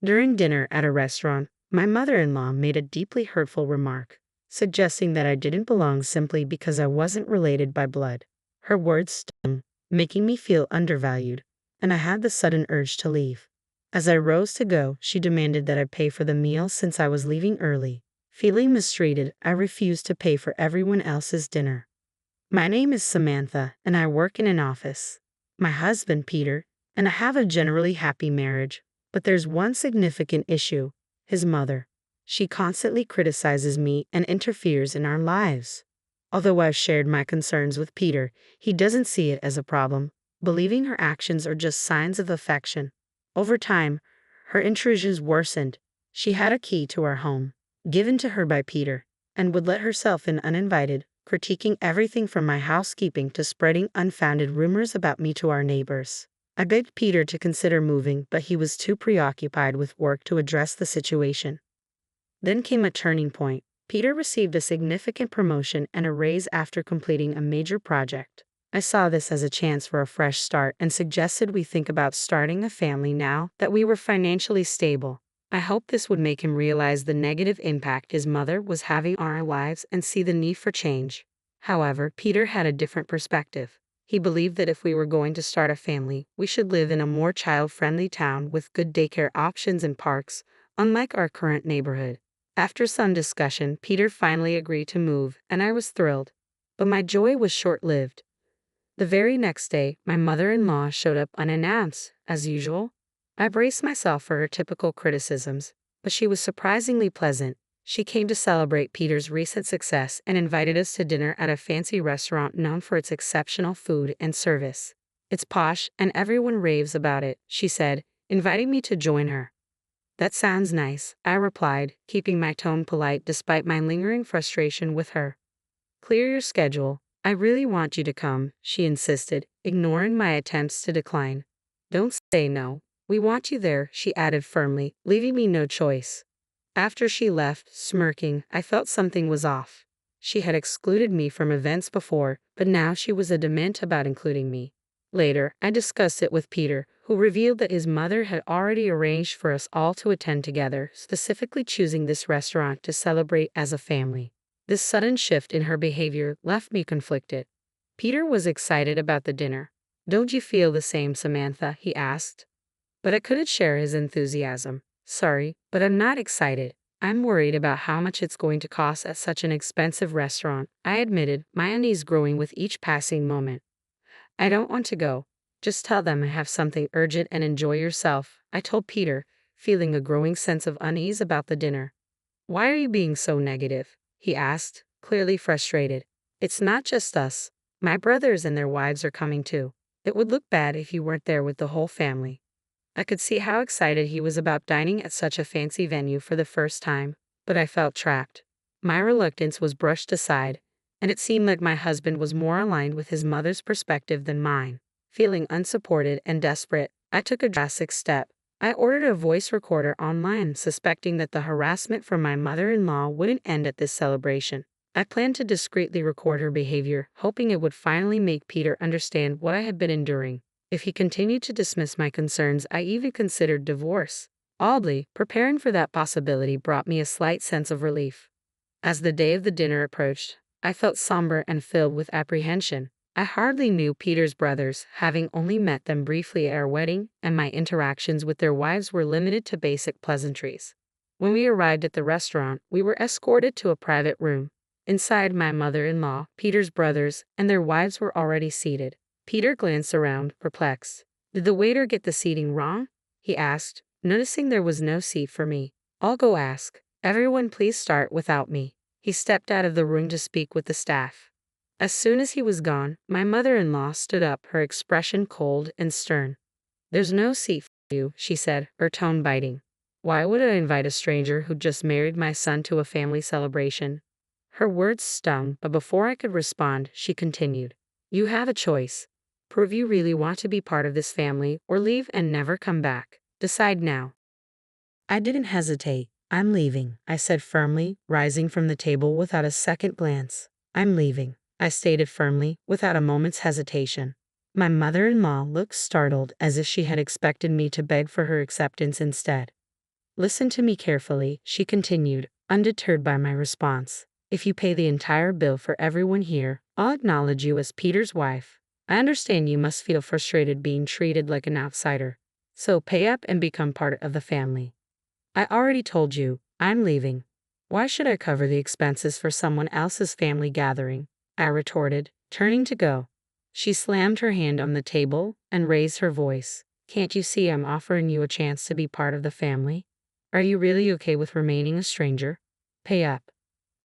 During dinner at a restaurant, my mother-in-law made a deeply hurtful remark, suggesting that I didn't belong simply because I wasn't related by blood. Her words stung, making me feel undervalued, and I had the sudden urge to leave. As I rose to go, she demanded that I pay for the meal since I was leaving early. Feeling mistreated, I refused to pay for everyone else's dinner. My name is Samantha, and I work in an office. My husband, Peter, and I have a generally happy marriage, but there's one significant issue: his mother. She constantly criticizes me and interferes in our lives. Although I've shared my concerns with Peter, he doesn't see it as a problem, believing her actions are just signs of affection. Over time, her intrusions worsened. She had a key to our home, given to her by Peter, and would let herself in uninvited, critiquing everything from my housekeeping to spreading unfounded rumors about me to our neighbors. I begged Peter to consider moving, but he was too preoccupied with work to address the situation. Then came a turning point. Peter received a significant promotion and a raise after completing a major project. I saw this as a chance for a fresh start and suggested we think about starting a family now that we were financially stable. I hoped this would make him realize the negative impact his mother was having on our lives and see the need for change. However, Peter had a different perspective. He believed that if we were going to start a family, we should live in a more child-friendly town with good daycare options and parks, unlike our current neighborhood. After some discussion, Peter finally agreed to move, and I was thrilled. But my joy was short-lived. The very next day, my mother-in-law showed up unannounced, as usual. I braced myself for her typical criticisms, but she was surprisingly pleasant. She came to celebrate Peter's recent success and invited us to dinner at a fancy restaurant known for its exceptional food and service. "It's posh, and everyone raves about it," she said, inviting me to join her. "That sounds nice," I replied, keeping my tone polite despite my lingering frustration with her. "Clear your schedule. I really want you to come," she insisted, ignoring my attempts to decline. "Don't say no. We want you there," she added firmly, leaving me no choice. After she left, smirking, I felt something was off. She had excluded me from events before, but now she was adamant about including me. Later, I discussed it with Peter, who revealed that his mother had already arranged for us all to attend together, specifically choosing this restaurant to celebrate as a family. This sudden shift in her behavior left me conflicted. Peter was excited about the dinner. "Don't you feel the same, Samantha?" he asked. But I couldn't share his enthusiasm. "Sorry, but I'm not excited. I'm worried about how much it's going to cost at such an expensive restaurant," I admitted, my unease growing with each passing moment. "I don't want to go. Just tell them I have something urgent and enjoy yourself," I told Peter, feeling a growing sense of unease about the dinner. "Why are you being so negative?" he asked, clearly frustrated. "It's not just us. My brothers and their wives are coming too. It would look bad if you weren't there with the whole family." I could see how excited he was about dining at such a fancy venue for the first time, but I felt trapped. My reluctance was brushed aside, and it seemed like my husband was more aligned with his mother's perspective than mine. Feeling unsupported and desperate, I took a drastic step. I ordered a voice recorder online, suspecting that the harassment from my mother-in-law wouldn't end at this celebration. I planned to discreetly record her behavior, hoping it would finally make Peter understand what I had been enduring. If he continued to dismiss my concerns, I even considered divorce. Oddly, preparing for that possibility brought me a slight sense of relief. As the day of the dinner approached, I felt somber and filled with apprehension. I hardly knew Peter's brothers, having only met them briefly at our wedding, and my interactions with their wives were limited to basic pleasantries. When we arrived at the restaurant, we were escorted to a private room. Inside, my mother-in-law, Peter's brothers, and their wives were already seated. Peter glanced around, perplexed. "Did the waiter get the seating wrong?" he asked, noticing there was no seat for me. "I'll go ask. Everyone please start without me." He stepped out of the room to speak with the staff. As soon as he was gone, my mother-in-law stood up, her expression cold and stern. "There's no seat for you," she said, her tone biting. "Why would I invite a stranger who just married my son to a family celebration?" Her words stung, but before I could respond, she continued. "You have a choice. Prove you really want to be part of this family, or leave and never come back. Decide now." I didn't hesitate. "I'm leaving," I said firmly, rising from the table without a second glance. "I'm leaving," I stated firmly, without a moment's hesitation. My mother-in-law looked startled, as if she had expected me to beg for her acceptance instead. Listen to me carefully, she continued, undeterred by my response. If you pay the entire bill for everyone here, I'll acknowledge you as Peter's wife. I understand you must feel frustrated being treated like an outsider. So pay up and become part of the family. I already told you, I'm leaving. Why should I cover the expenses for someone else's family gathering? I retorted, turning to go. She slammed her hand on the table and raised her voice. Can't you see I'm offering you a chance to be part of the family? Are you really okay with remaining a stranger? Pay up.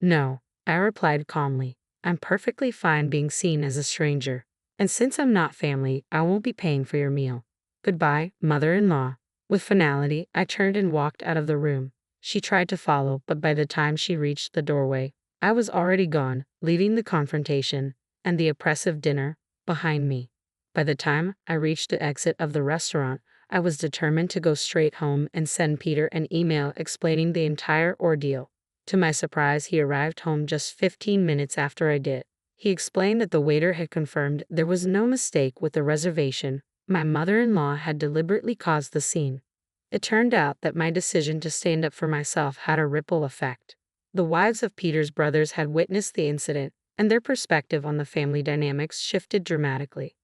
No, I replied calmly. I'm perfectly fine being seen as a stranger. And since I'm not family, I won't be paying for your meal. Goodbye, mother-in-law. With finality, I turned and walked out of the room. She tried to follow, but by the time she reached the doorway, I was already gone, leaving the confrontation and the oppressive dinner behind me. By the time I reached the exit of the restaurant, I was determined to go straight home and send Peter an email explaining the entire ordeal. To my surprise, he arrived home just 15 minutes after I did. He explained that the waiter had confirmed there was no mistake with the reservation. My mother-in-law had deliberately caused the scene. It turned out that my decision to stand up for myself had a ripple effect. The wives of Peter's brothers had witnessed the incident, and their perspective on the family dynamics shifted dramatically.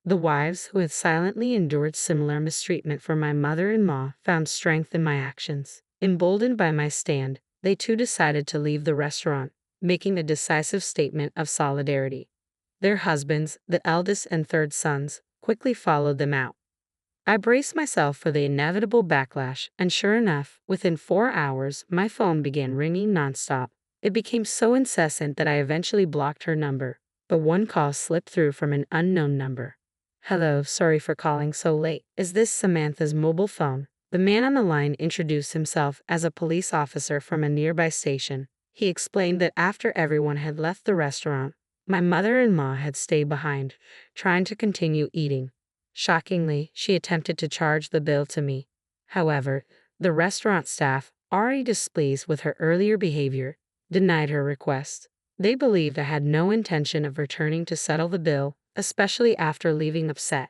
The wives who had silently endured similar mistreatment from my mother-in-law found strength in my actions. Emboldened by my stand, they too decided to leave the restaurant, making a decisive statement of solidarity. Their husbands, the eldest and third sons, quickly followed them out. I braced myself for the inevitable backlash, and sure enough, within 4 hours, my phone began ringing nonstop. It became so incessant that I eventually blocked her number, but one call slipped through from an unknown number. Hello, sorry for calling so late. Is this Samantha's mobile phone? The man on the line introduced himself as a police officer from a nearby station. He explained that after everyone had left the restaurant, my mother-in-law had stayed behind, trying to continue eating. Shockingly, she attempted to charge the bill to me. However, the restaurant staff, already displeased with her earlier behavior, denied her request. They believed I had no intention of returning to settle the bill, especially after leaving upset.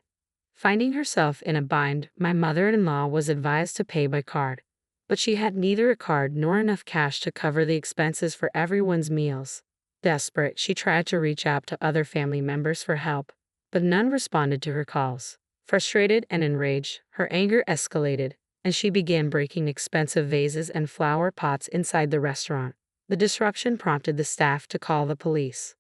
Finding herself in a bind, my mother-in-law was advised to pay by card, but she had neither a card nor enough cash to cover the expenses for everyone's meals. Desperate, she tried to reach out to other family members for help, but none responded to her calls. Frustrated and enraged, her anger escalated, and she began breaking expensive vases and flower pots inside the restaurant. The disruption prompted the staff to call the police.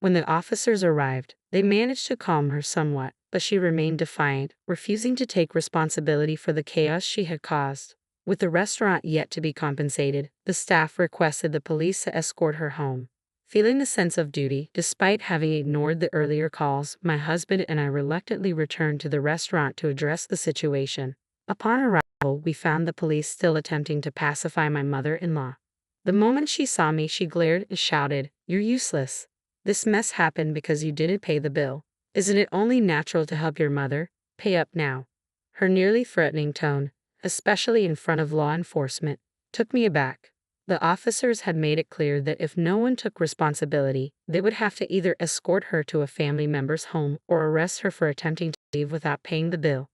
When the officers arrived, they managed to calm her somewhat, but she remained defiant, refusing to take responsibility for the chaos she had caused. With the restaurant yet to be compensated, the staff requested the police to escort her home. Feeling the sense of duty, despite having ignored the earlier calls, my husband and I reluctantly returned to the restaurant to address the situation. Upon arrival, we found the police still attempting to pacify my mother-in-law. The moment she saw me, she glared and shouted, "You're useless. This mess happened because you didn't pay the bill. Isn't it only natural to help your mother? Pay up now." Her nearly threatening tone, especially in front of law enforcement, took me aback. The officers had made it clear that if no one took responsibility, they would have to either escort her to a family member's home or arrest her for attempting to leave without paying the bill.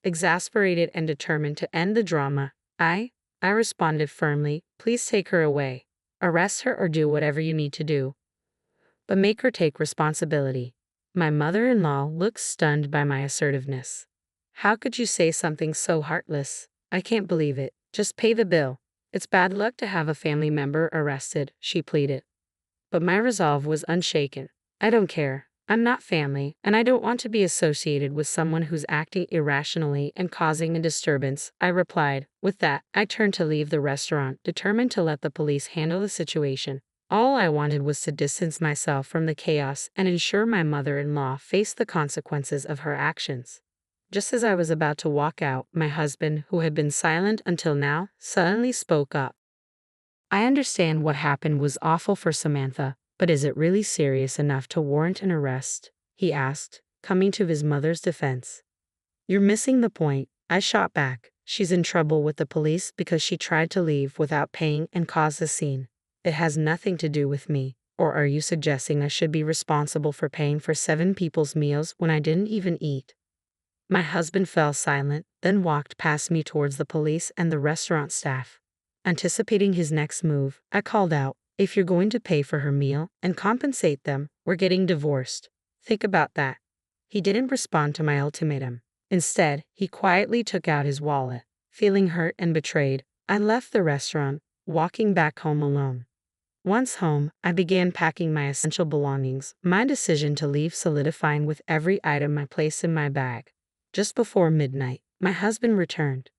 Exasperated and determined to end the drama, I responded firmly, "Please take her away. Arrest her or do whatever you need to do, but make her take responsibility." My mother-in-law looked stunned by my assertiveness. "How could you say something so heartless? I can't believe it. Just pay the bill. It's bad luck to have a family member arrested," she pleaded. But my resolve was unshaken. "I don't care. I'm not family, and I don't want to be associated with someone who's acting irrationally and causing a disturbance," I replied. With that, I turned to leave the restaurant, determined to let the police handle the situation. All I wanted was to distance myself from the chaos and ensure my mother-in-law faced the consequences of her actions. Just as I was about to walk out, my husband, who had been silent until now, suddenly spoke up. "I understand what happened was awful for Samantha, but is it really serious enough to warrant an arrest?" he asked, coming to his mother's defense. "You're missing the point," I shot back. "She's in trouble with the police because she tried to leave without paying and caused a scene. It has nothing to do with me. Or are you suggesting I should be responsible for paying for 7 people's meals when I didn't even eat?" My husband fell silent, then walked past me towards the police and the restaurant staff. Anticipating his next move, I called out, "If you're going to pay for her meal and compensate them, we're getting divorced. Think about that." He didn't respond to my ultimatum. Instead, he quietly took out his wallet. Feeling hurt and betrayed, I left the restaurant, walking back home alone. Once home, I began packing my essential belongings, my decision to leave solidifying with every item I placed in my bag. Just before midnight, my husband returned.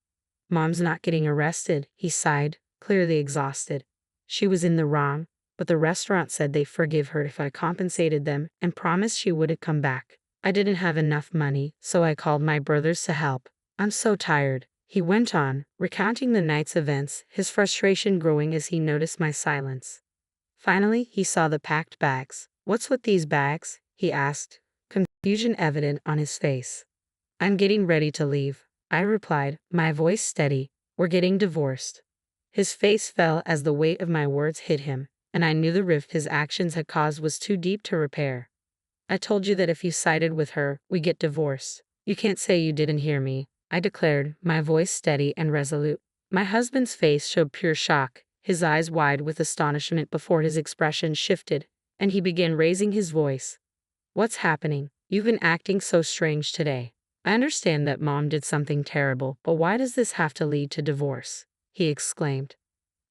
"Mom's not getting arrested," he sighed, clearly exhausted. She was in the wrong, but the restaurant said they'd forgive her if I compensated them and promised she wouldn't come back. I didn't have enough money, so I called my brothers to help. "I'm so tired," he went on, recounting the night's events, his frustration growing as he noticed my silence. Finally, he saw the packed bags. "What's with these bags?" he asked, confusion evident on his face. "I'm getting ready to leave," I replied, my voice steady. "We're getting divorced." His face fell as the weight of my words hit him, and I knew the rift his actions had caused was too deep to repair. "I told you that if you sided with her, we get divorced." "You can't say you didn't hear me," I declared, my voice steady and resolute. My husband's face showed pure shock, his eyes wide with astonishment before his expression shifted, and he began raising his voice. "What's happening? You've been acting so strange today. I understand that Mom did something terrible, but why does this have to lead to divorce?" he exclaimed.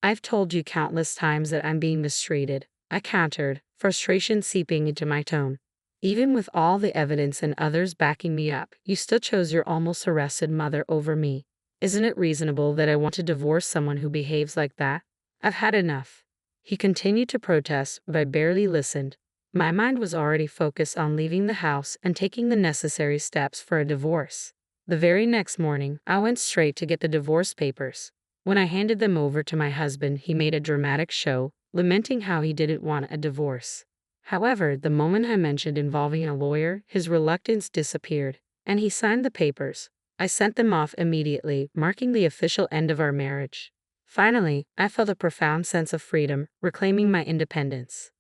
"I've told you countless times that I'm being mistreated," I countered, frustration seeping into my tone. "Even with all the evidence and others backing me up, you still chose your almost arrested mother over me. Isn't it reasonable that I want to divorce someone who behaves like that? I've had enough." He continued to protest, but I barely listened. My mind was already focused on leaving the house and taking the necessary steps for a divorce. The very next morning, I went straight to get the divorce papers. When I handed them over to my husband, he made a dramatic show, lamenting how he didn't want a divorce. However, the moment I mentioned involving a lawyer, his reluctance disappeared, and he signed the papers. I sent them off immediately, marking the official end of our marriage. Finally, I felt a profound sense of freedom, reclaiming my independence.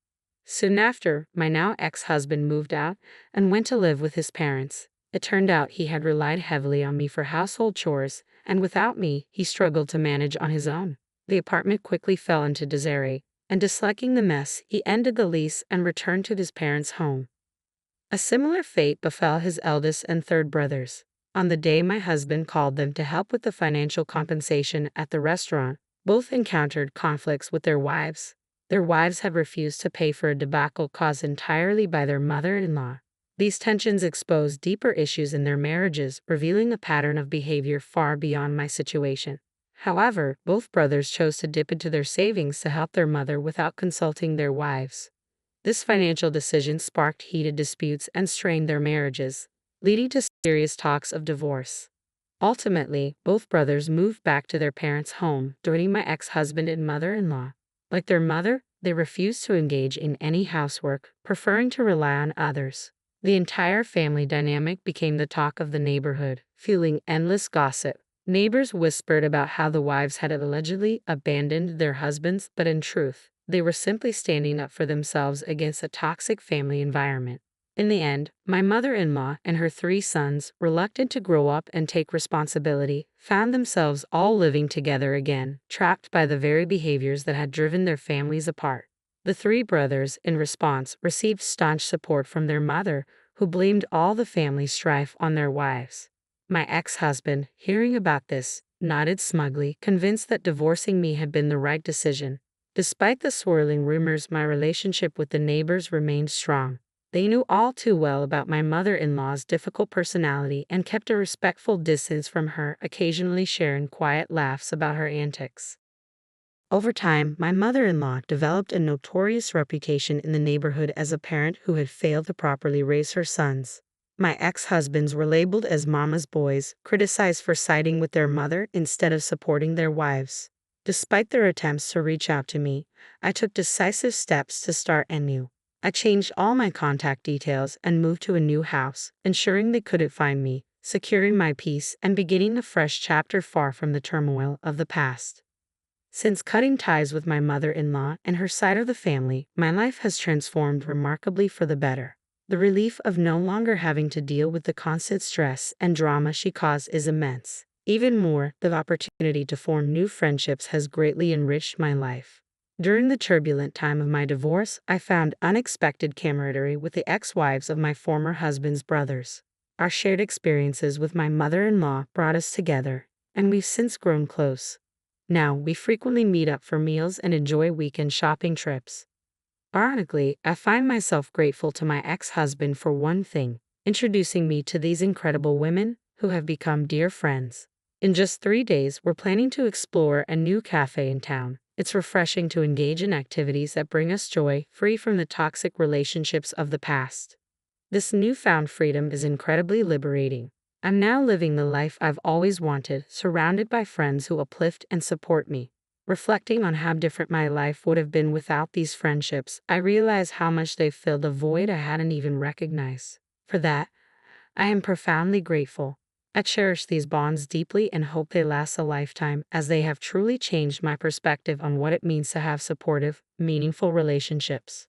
Soon after, my now ex-husband moved out and went to live with his parents. It turned out he had relied heavily on me for household chores, and without me, he struggled to manage on his own. The apartment quickly fell into disarray, and disliking the mess, he ended the lease and returned to his parents' home. A similar fate befell his eldest and third brothers. On the day my husband called them to help with the financial compensation at the restaurant, both encountered conflicts with their wives. Their wives had refused to pay for a debacle caused entirely by their mother-in-law. These tensions exposed deeper issues in their marriages, revealing a pattern of behavior far beyond my situation. However, both brothers chose to dip into their savings to help their mother without consulting their wives. This financial decision sparked heated disputes and strained their marriages, leading to serious talks of divorce. Ultimately, both brothers moved back to their parents' home, joining my ex-husband and mother-in-law. Like their mother, they refused to engage in any housework, preferring to rely on others. The entire family dynamic became the talk of the neighborhood, fueling endless gossip. Neighbors whispered about how the wives had allegedly abandoned their husbands, but in truth, they were simply standing up for themselves against a toxic family environment. In the end, my mother-in-law and her 3 sons, reluctant to grow up and take responsibility, found themselves all living together again, trapped by the very behaviors that had driven their families apart. The 3 brothers, in response, received staunch support from their mother, who blamed all the family strife on their wives. My ex-husband, hearing about this, nodded smugly, convinced that divorcing me had been the right decision. Despite the swirling rumors, my relationship with the neighbors remained strong. They knew all too well about my mother-in-law's difficult personality and kept a respectful distance from her, occasionally sharing quiet laughs about her antics. Over time, my mother-in-law developed a notorious reputation in the neighborhood as a parent who had failed to properly raise her sons. My ex-husbands were labeled as mama's boys, criticized for siding with their mother instead of supporting their wives. Despite their attempts to reach out to me, I took decisive steps to start anew. I changed all my contact details and moved to a new house, ensuring they couldn't find me, securing my peace and beginning a fresh chapter far from the turmoil of the past. Since cutting ties with my mother-in-law and her side of the family, my life has transformed remarkably for the better. The relief of no longer having to deal with the constant stress and drama she caused is immense. Even more, the opportunity to form new friendships has greatly enriched my life. During the turbulent time of my divorce, I found unexpected camaraderie with the ex-wives of my former husband's brothers. Our shared experiences with my mother-in-law brought us together, and we've since grown close. Now, we frequently meet up for meals and enjoy weekend shopping trips. Ironically, I find myself grateful to my ex-husband for one thing, introducing me to these incredible women who have become dear friends. In just 3 days, we're planning to explore a new cafe in town. It's refreshing to engage in activities that bring us joy, free from the toxic relationships of the past. This newfound freedom is incredibly liberating. I'm now living the life I've always wanted, surrounded by friends who uplift and support me. Reflecting on how different my life would have been without these friendships, I realize how much they've filled a void I hadn't even recognized. For that, I am profoundly grateful. I cherish these bonds deeply and hope they last a lifetime, as they have truly changed my perspective on what it means to have supportive, meaningful relationships.